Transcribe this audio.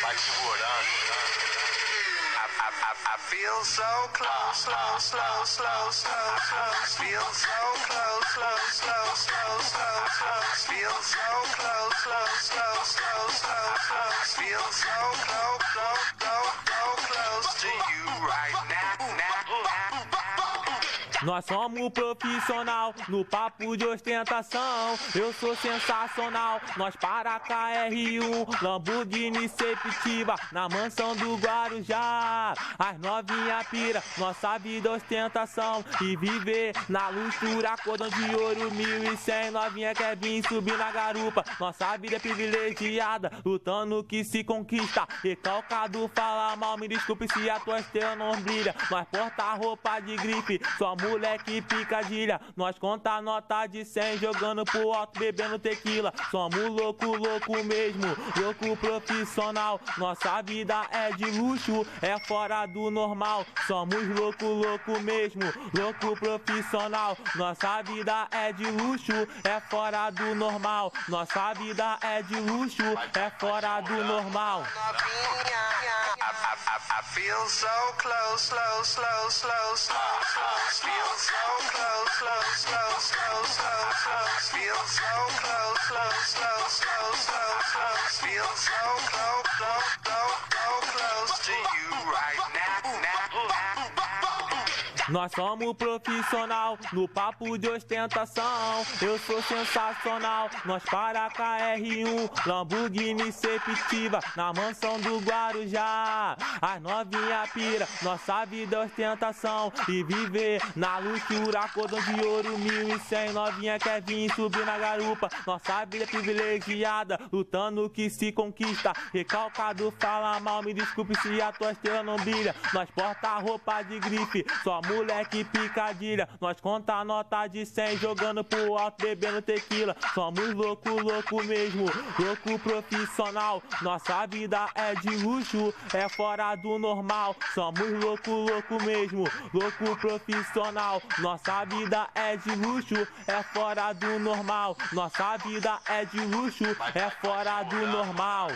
Vai segurando. I feel so close, slow, slow, slow, slow, slow. Feel so close, slow, slow, slow, slow, slow. Feel so close, slow, slow, slow, slow, slow. Feel so close to you right now. Nós somos profissional no papo de ostentação. Eu sou sensacional, nós para KR1, Lamborghini Septiva, na mansão do Guarujá. As novinha pira, nossa vida é ostentação. E viver na luxúria, cordão de ouro 1100. Novinha quer vir subir na garupa, nossa vida é privilegiada, lutando que se conquista. Recalcado fala mal, me desculpe se a tua estrela não brilha. Nós porta roupa de grife, só moleque picadilha. Nós conta nota de 100 jogando pro alto, bebendo tequila. Somos louco mesmo, louco profissional. Nossa vida é de luxo, é fora do normal. Somos louco mesmo, louco profissional. Nossa vida é de luxo, é fora do normal. Nossa vida é de luxo, é fora do normal. I feel so close, slow, slow, slow, slow, slow. Feel so close, slow, slow, slow, slow, slow. Feel so close, slow, slow, slow, slow, slow. Feel so close to you right now. Nós somos profissional no papo de ostentação. Eu sou sensacional, nós para KR1, Lamborghini Septiva, na mansão do Guarujá. As novinha pira, nossa vida é ostentação. E viver na luxúria, cordão de ouro 1100. Novinha quer vir subir na garupa, nossa vida é privilegiada, lutando que se conquista. Recalcado fala mal, me desculpe se a tua estrela não brilha. Nós porta roupa de grife, só moleque picadilha. Nós conta nota de 100 jogando pro alto, bebendo tequila. Somos louco mesmo, louco profissional. Nossa vida é de luxo, é fora do normal. Somos louco mesmo, louco profissional. Nossa vida é de luxo, é fora do normal. Nossa vida é de luxo, é fora do normal.